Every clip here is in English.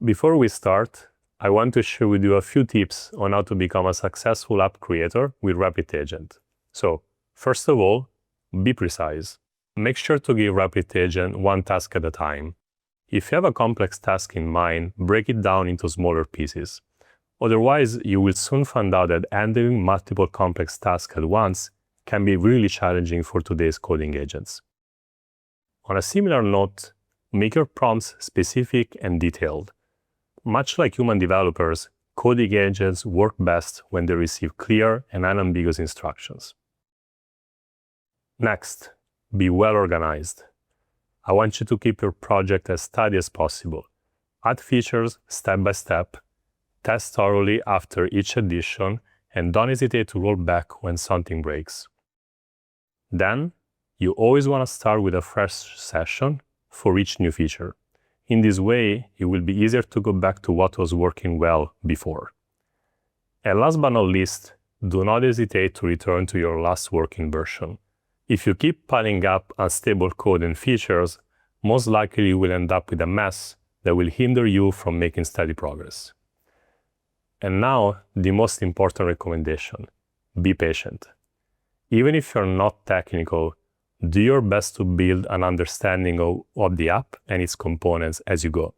Before we start, I want to share with you a few tips on how to become a successful app creator with Rapid Agent. So, first of all, be precise. Make sure to give Rapid Agent one task at a time. If you have a complex task in mind, break it down into smaller pieces. Otherwise, you will soon find out that handling multiple complex tasks at once can be really challenging for today's coding agents. On a similar note, make your prompts specific and detailed. Much like human developers, coding agents work best when they receive clear and unambiguous instructions. Next, be well organized. I want you to keep your project as tidy as possible. Add features step by step, test thoroughly after each addition, and don't hesitate to roll back when something breaks. Then, you always want to start with a fresh session for each new feature. In this way, it will be easier to go back to what was working well before. And last but not least, do not hesitate to return to your last working version. If you keep piling up unstable code and features, most likely you will end up with a mess that will hinder you from making steady progress. And now, the most important recommendation: be patient. Even if you're not technical, do your best to build an understanding of the app and its components as you go.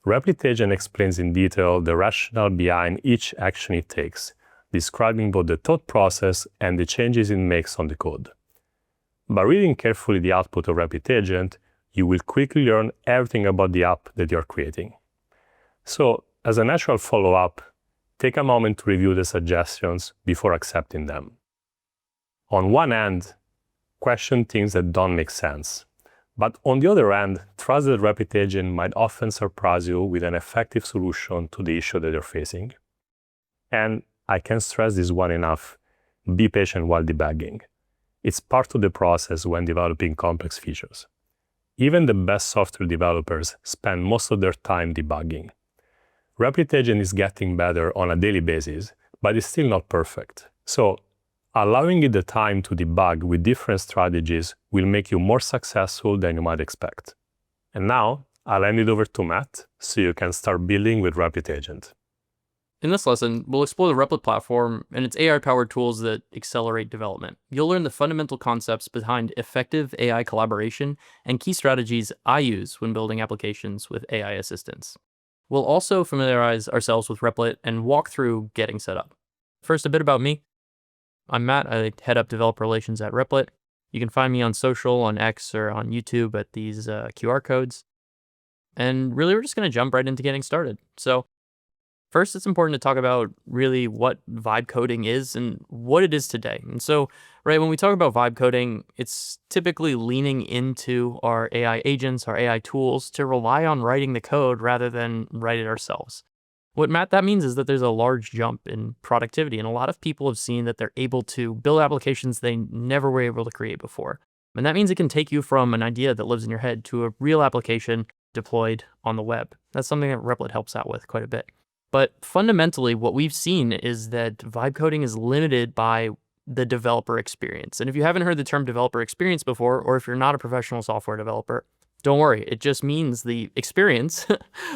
Rapid Agent explains in detail the rationale behind each action it takes, describing both the thought process and the changes it makes on the code. By reading carefully the output of Rapid Agent, you will quickly learn everything about the app that you're creating. So, as a natural follow-up, take a moment to review the suggestions before accepting them. On one hand, question things that don't make sense. But on the other hand, trust that Rapid Agent might often surprise you with an effective solution to the issue that you're facing. And I can't stress this one enough: be patient while debugging. It's part of the process when developing complex features. Even the best software developers spend most of their time debugging. Rapid Agent is getting better on a daily basis, but it's still not perfect. So, allowing it the time to debug with different strategies will make you more successful than you might expect. And now, I'll hand it over to Matt so you can start building with Rapid Agent. In this lesson, we'll explore the Replit platform and its AI-powered tools that accelerate development. You'll learn the fundamental concepts behind effective AI collaboration and key strategies I use when building applications with AI assistance. We'll also familiarize ourselves with Replit and walk through getting set up. First, a bit about me. I'm Matt. I head up developer relations at Replit. You can find me on social, on X, or on YouTube at these QR codes. And really, we're just going to jump right into getting started. So first, it's important to talk about really what vibe coding is and what it is today. And so, right, when we talk about vibe coding, it's typically leaning into our AI agents, our AI tools, to rely on writing the code rather than write it ourselves. What that means is that there's a large jump in productivity, and a lot of people have seen that they're able to build applications they never were able to create before. And that means it can take you from an idea that lives in your head to a real application deployed on the web. That's something that Replit helps out with quite a bit. But fundamentally, what we've seen is that vibe coding is limited by the developer experience. And if you haven't heard the term developer experience before, or if you're not a professional software developer, don't worry, it just means the experience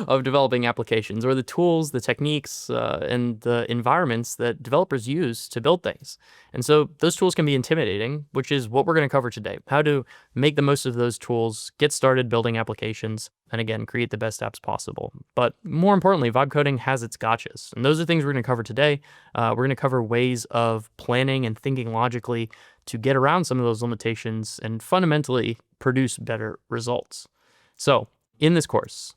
of developing applications, or the tools, the techniques, and the environments that developers use to build things. And so those tools can be intimidating, which is what we're going to cover today: how to make the most of those tools, get started building applications, and again, create the best apps possible. But more importantly, vibe coding has its gotchas. And those are things we're going to cover today. We're going to cover ways of planning and thinking logically to get around some of those limitations and fundamentally produce better results. So in this course,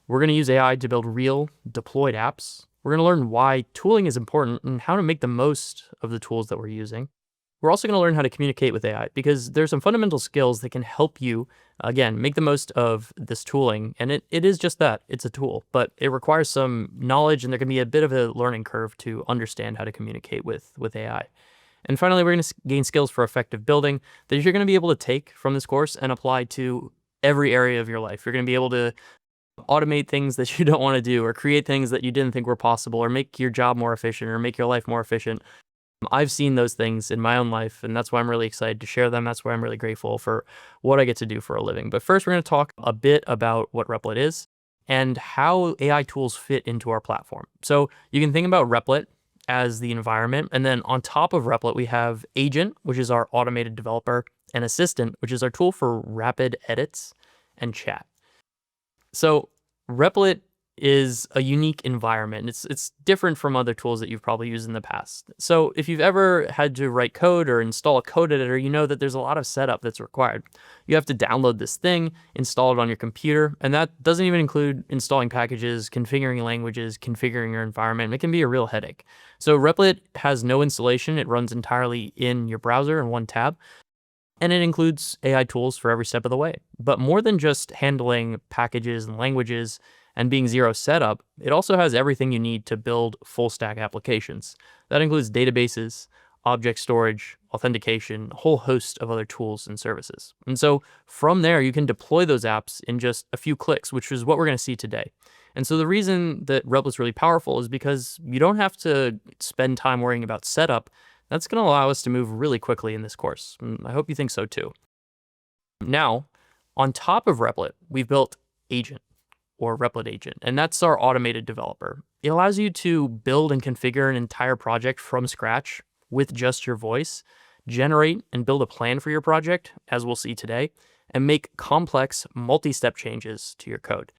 we're going to use AI to build real deployed apps. We're going to learn why tooling is important and how to make the most of the tools that we're using. We're also going to learn how to communicate with AI, because there's some fundamental skills that can help you, again, make the most of this tooling. And it is just that. It's a tool, but it requires some knowledge, and there can be a bit of a learning curve to understand how to communicate with AI. And finally, we're going to gain skills for effective building that you're going to be able to take from this course and apply to every area of your life. You're going to be able to automate things that you don't want to do, or create things that you didn't think were possible, or make your job more efficient, or make your life more efficient. I've seen those things in my own life, and that's why I'm really excited to share them. That's why I'm really grateful for what I get to do for a living. But first, we're going to talk a bit about what Replit is. and how AI tools fit into our platform. So you can think about Replit as the environment. And then on top of Replit, we have Agent, which is our automated developer, and Assistant, which is our tool for rapid edits and chat. So Replit is a unique environment. It's different from other tools that you've probably used in the past. So if you've ever had to write code or install a code editor, you know that there's a lot of setup that's required. You have to download this thing, install it on your computer, and that doesn't even include installing packages, configuring languages, configuring your environment. It can be a real headache. So Replit has no installation. It runs entirely in your browser in one tab. And it includes AI tools for every step of the way. But more than just handling packages and languages and being zero setup, it also has everything you need to build full stack applications. That includes databases, object storage, authentication, a whole host of other tools and services. And so from there, you can deploy those apps in just a few clicks, which is what we're going to see today. And so the reason that Replit's really powerful is because you don't have to spend time worrying about setup. That's going to allow us to move really quickly in this course. And I hope you think so too. Now, on top of Replit, we've built Agent or Replit Agent, and that's our automated developer. It allows you to build and configure an entire project from scratch with just your voice, generate and build a plan for your project, as we'll see today, and make complex multi-step changes to your code.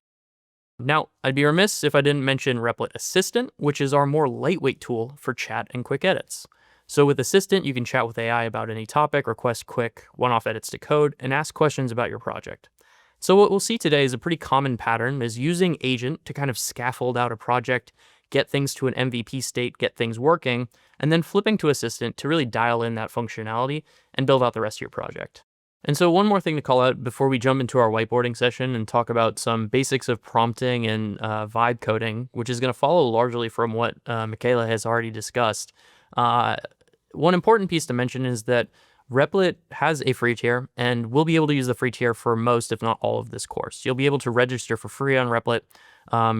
Now, I'd be remiss if I didn't mention Replit Assistant, which is our more lightweight tool for chat and quick edits. So with Assistant, you can chat with AI about any topic, request quick one-off edits to code, and ask questions about your project. So what we'll see today is a pretty common pattern is using Agent to kind of scaffold out a project, get things to an MVP state, get things working, and then flipping to Assistant to really dial in that functionality and build out the rest of your project. And so one more thing to call out before we jump into our whiteboarding session and talk about some basics of prompting and vibe coding, which is going to follow largely from what Michaela has already discussed. One important piece to mention is that Replit has a free tier, and we'll be able to use the free tier for most, if not all, of this course. You'll be able to register for free on Replit.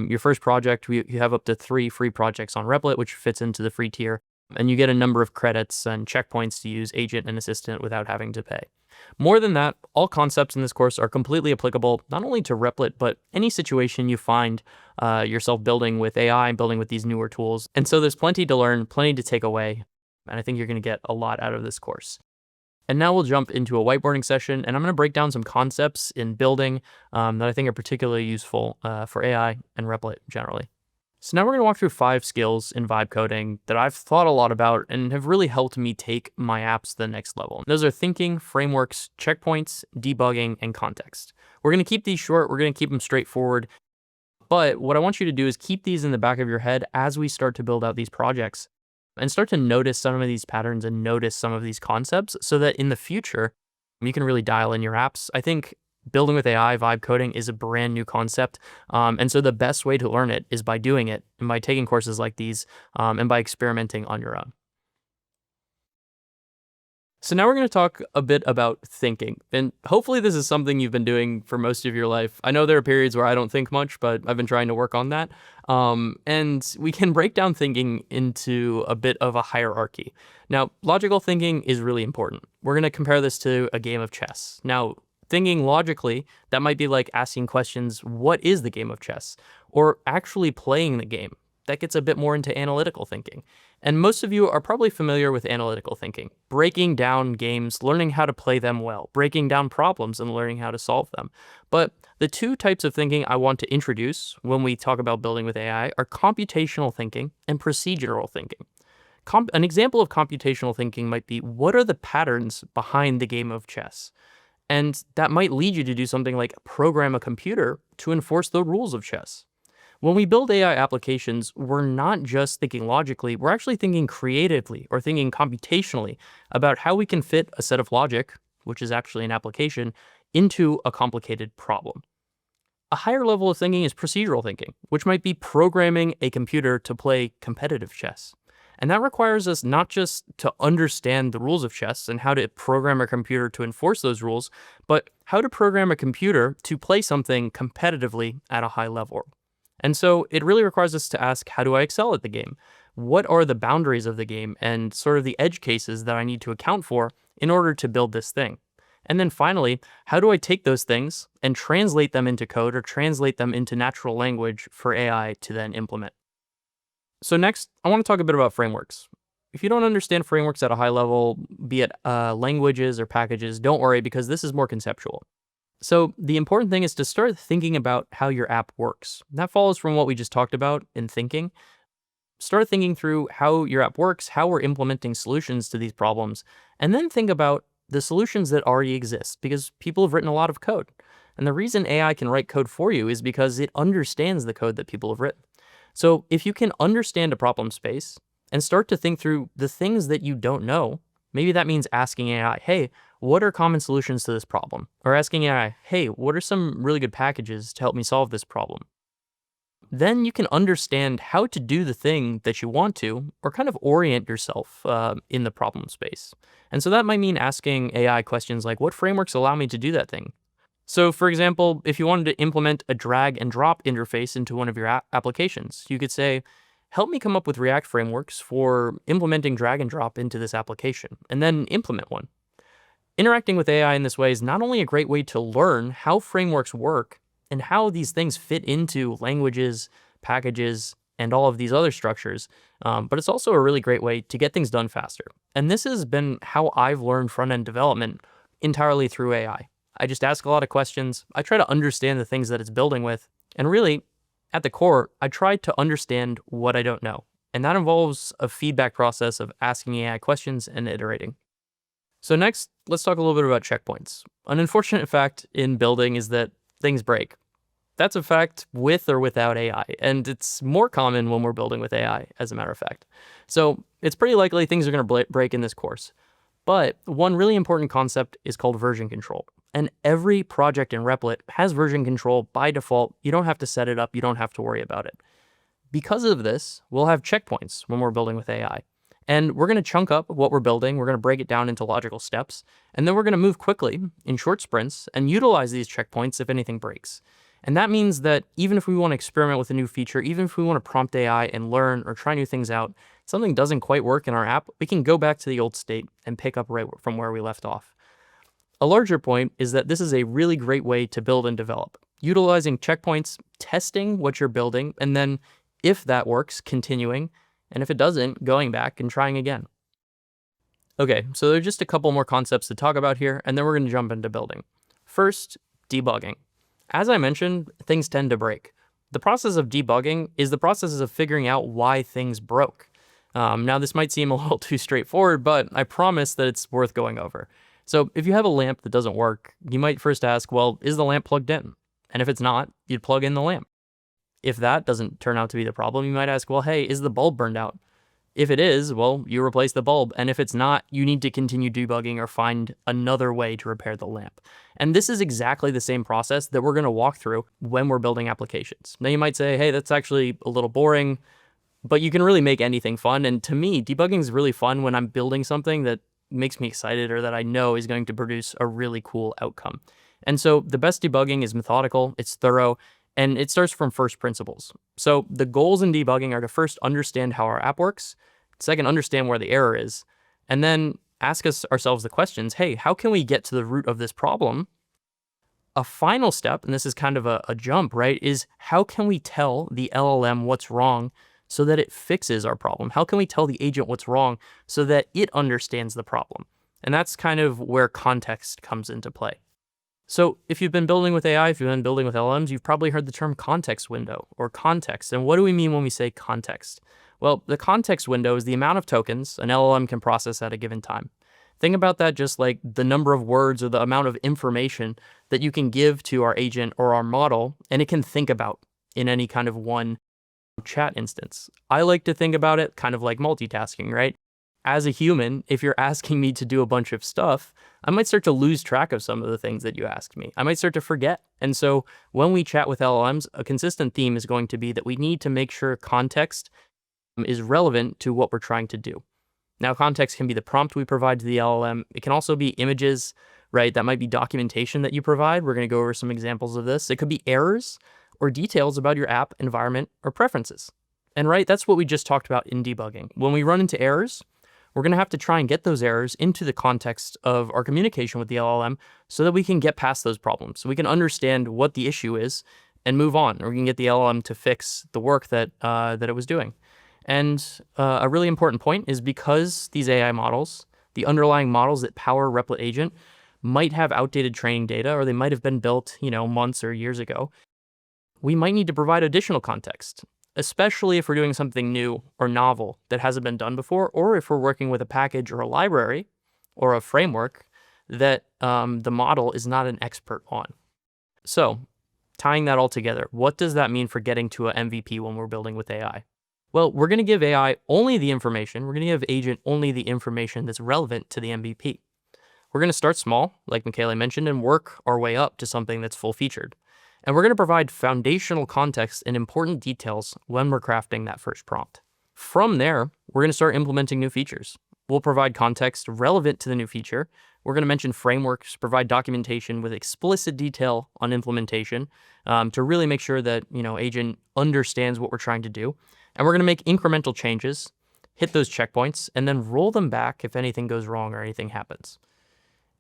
Your first project, you have up to 3 free projects on Replit, which fits into the free tier, and you get a number of credits and checkpoints to use Agent and Assistant without having to pay. More than that, all concepts in this course are completely applicable not only to Replit, but any situation you find yourself building with AI, building with these newer tools. And so there's plenty to learn, plenty to take away, and I think you're going to get a lot out of this course. And now we'll jump into a whiteboarding session, and I'm going to break down some concepts in building that I think are particularly useful for AI and Replit generally. So now we're going to walk through 5 skills in vibe coding that I've thought a lot about and have really helped me take my apps to the next level. Those are thinking, frameworks, checkpoints, debugging, and context. We're going to keep these short. We're going to keep them straightforward. But what I want you to do is keep these in the back of your head as we start to build out these projects and start to notice some of these patterns and notice some of these concepts so that in the future, you can really dial in your apps. I think building with AI, vibe coding is a brand new concept. And so the best way to learn it is by doing it and by taking courses like these and by experimenting on your own. So now we're going to talk a bit about thinking. And hopefully this is something you've been doing for most of your life. I know there are periods where I don't think much, but I've been trying to work on that. And we can break down thinking into a bit of a hierarchy. Now, logical thinking is really important. We're going to compare this to a game of chess. Now, thinking logically, that might be like asking questions, what is the game of chess? Or actually playing the game. That gets a bit more into analytical thinking. And most of you are probably familiar with analytical thinking, breaking down games, learning how to play them well, breaking down problems and learning how to solve them. But the 2 types of thinking I want to introduce when we talk about building with AI are computational thinking and procedural thinking. An example of computational thinking might be, what are the patterns behind the game of chess? And that might lead you to do something like program a computer to enforce the rules of chess. When we build AI applications, we're not just thinking logically, we're actually thinking creatively or thinking computationally about how we can fit a set of logic, which is actually an application, into a complicated problem. A higher level of thinking is procedural thinking, which might be programming a computer to play competitive chess. And that requires us not just to understand the rules of chess and how to program a computer to enforce those rules, but how to program a computer to play something competitively at a high level. And so it really requires us to ask, how do I excel at the game? What are the boundaries of the game and sort of the edge cases that I need to account for in order to build this thing? And then finally, how do I take those things and translate them into code or translate them into natural language for AI to then implement? So next, I want to talk a bit about frameworks. If you don't understand frameworks at a high level, be it languages or packages, don't worry because this is more conceptual. So the important thing is to start thinking about how your app works. That follows from what we just talked about in thinking. Start thinking through how your app works, how we're implementing solutions to these problems, and then think about the solutions that already exist because people have written a lot of code. And the reason AI can write code for you is because it understands the code that people have written. So if you can understand a problem space and start to think through the things that you don't know, maybe that means asking AI, hey, what are common solutions to this problem? Or asking AI, hey, what are some really good packages to help me solve this problem? Then you can understand how to do the thing that you want to, or kind of orient yourself in the problem space. And so that might mean asking AI questions like, what frameworks allow me to do that thing? So for example, if you wanted to implement a drag and drop interface into one of your applications, you could say, help me come up with React frameworks for implementing drag and drop into this application, and then implement one. Interacting with AI in this way is not only a great way to learn how frameworks work and how these things fit into languages, packages, and all of these other structures, but it's also a really great way to get things done faster. And this has been how I've learned front-end development entirely through AI. I just ask a lot of questions. I try to understand the things that it's building with. And really, at the core, I try to understand what I don't know. And that involves a feedback process of asking AI questions and iterating. So next, let's talk a little bit about checkpoints. An unfortunate fact in building is that things break. That's a fact with or without AI, and it's more common when we're building with AI, as a matter of fact. So it's pretty likely things are going to break in this course. But one really important concept is called version control. And every project in Replit has version control by default. You don't have to set it up. You don't have to worry about it. Because of this, we'll have checkpoints when we're building with AI. And we're going to chunk up what we're building. We're going to break it down into logical steps. And then we're going to move quickly in short sprints and utilize these checkpoints if anything breaks. And that means that even if we want to experiment with a new feature, even if we want to prompt AI and learn or try new things out, something doesn't quite work in our app, we can go back to the old state and pick up right from where we left off. A larger point is that this is a really great way to build and develop, utilizing checkpoints, testing what you're building, and then if that works, continuing, and if it doesn't, going back and trying again. Okay, so there are just a couple more concepts to talk about here, and then we're going to jump into building. First, debugging. As I mentioned, things tend to break. The process of debugging is the process of figuring out why things broke. Now, this might seem a little too straightforward, but I promise that it's worth going over. So if you have a lamp that doesn't work, you might first ask, well, is the lamp plugged in? And if it's not, you'd plug in the lamp. If that doesn't turn out to be the problem, you might ask, well, hey, is the bulb burned out? If it is, well, you replace the bulb. And if it's not, you need to continue debugging or find another way to repair the lamp. And this is exactly the same process that we're going to walk through when we're building applications. Now you might say, hey, that's actually a little boring, but you can really make anything fun. And to me, debugging is really fun when I'm building something that makes me excited or that I know is going to produce a really cool outcome. And so the best debugging is methodical, it's thorough, and it starts from first principles. So the goals in debugging are to first understand how our app works, second, understand where the error is, and then ask ourselves the questions, hey, how can we get to the root of this problem? A final step, and this is kind of a jump, right, is how can we tell the LLM what's wrong so that it fixes our problem? How can we tell the agent what's wrong so that it understands the problem? And that's kind of where context comes into play. So if you've been building with AI, if you've been building with LLMs, you've probably heard the term context window or context. And what do we mean when we say context? Well, the context window is the amount of tokens an LLM can process at a given time. Think about that just like the number of words or the amount of information that you can give to our agent or our model, and it can think about in any kind of one chat instance. I like to think about it kind of like multitasking, right? As a human, if you're asking me to do a bunch of stuff, I might start to lose track of some of the things that you asked me. I might start to forget. And so when we chat with LLMs, a consistent theme is going to be that we need to make sure context is relevant to what we're trying to do. Now, context can be the prompt we provide to the LLM. It can also be images, right? That might be documentation that you provide. We're going to go over some examples of this. It could be errors or details about your app, environment, or preferences. And right, that's what we just talked about in debugging. When we run into errors, we're going to have to try and get those errors into the context of our communication with the LLM so that we can get past those problems. So we can understand what the issue is and move on, or we can get the LLM to fix the work that it was doing. And a really important point is because these AI models, the underlying models that power Replit Agent, might have outdated training data, or they might have been built, months or years ago, we might need to provide additional context, especially if we're doing something new or novel that hasn't been done before, or if we're working with a package or a library or a framework that the model is not an expert on. So, tying that all together, what does that mean for getting to an MVP when we're building with AI? Well, we're going to give AI only the information. We're going to give agent only the information that's relevant to the MVP. We're going to start small, like Michele mentioned, and work our way up to something that's full-featured. And we're going to provide foundational context and important details when we're crafting that first prompt. From there, we're going to start implementing new features. We'll provide context relevant to the new feature. We're going to mention frameworks, provide documentation with explicit detail on implementation to really make sure that agent understands what we're trying to do. And we're going to make incremental changes, hit those checkpoints, and then roll them back if anything goes wrong or anything happens.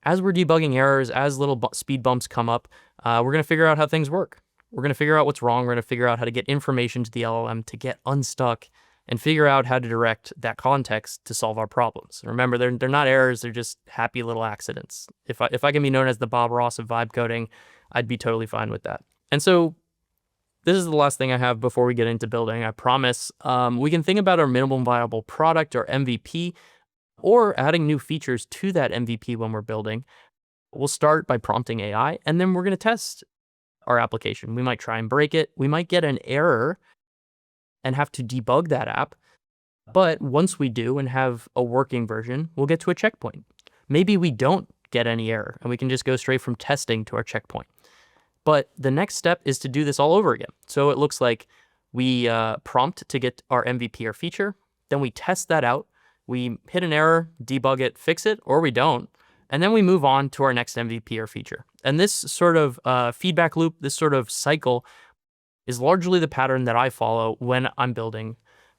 As we're debugging errors, as little speed bumps come up, we're going to figure out how things work. We're going to figure out what's wrong. We're going to figure out how to get information to the LLM to get unstuck and figure out how to direct that context to solve our problems. Remember, they're not errors. They're just happy little accidents. If I can be known as the Bob Ross of vibe coding, I'd be totally fine with that. And so this is the last thing I have before we get into building. I promise we can think about our minimum viable product or MVP, or adding new features to that MVP when we're building. We'll start by prompting AI, and then we're going to test our application. We might try and break it. We might get an error and have to debug that app. But once we do and have a working version, we'll get to a checkpoint. Maybe we don't get any error, and we can just go straight from testing to our checkpoint. But the next step is to do this all over again. So it looks like we prompt to get our MVP or feature, then we test that out. We hit an error, debug it, fix it, or we don't, and then we move on to our next MVP or feature. And this sort of feedback loop, this sort of cycle, is largely the pattern that I follow when I'm building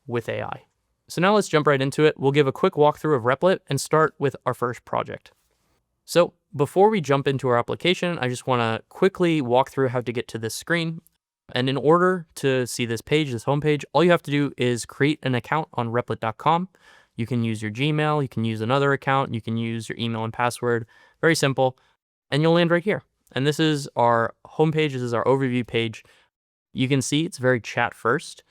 with AI. So now let's jump right into it. We'll give a quick walkthrough of Replit and start with our first project. So before we jump into our application, I just want to quickly walk through how to get to this screen. And in order to see this page, this homepage, all you have to do is create an account on replit.com. You can use your Gmail, you can use another account, you can use your email and password. Very simple. And you'll land right here. And this is our homepage. This is our overview page. You can see it's very chat first.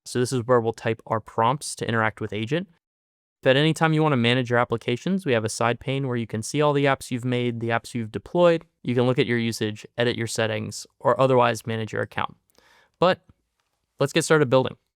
So this is where we'll type our prompts to interact with agent. If at any time you want to manage your applications, we have a side pane where you can see all the apps you've made, the apps you've deployed. You can look at your usage, edit your settings, or otherwise manage your account. But let's get started building.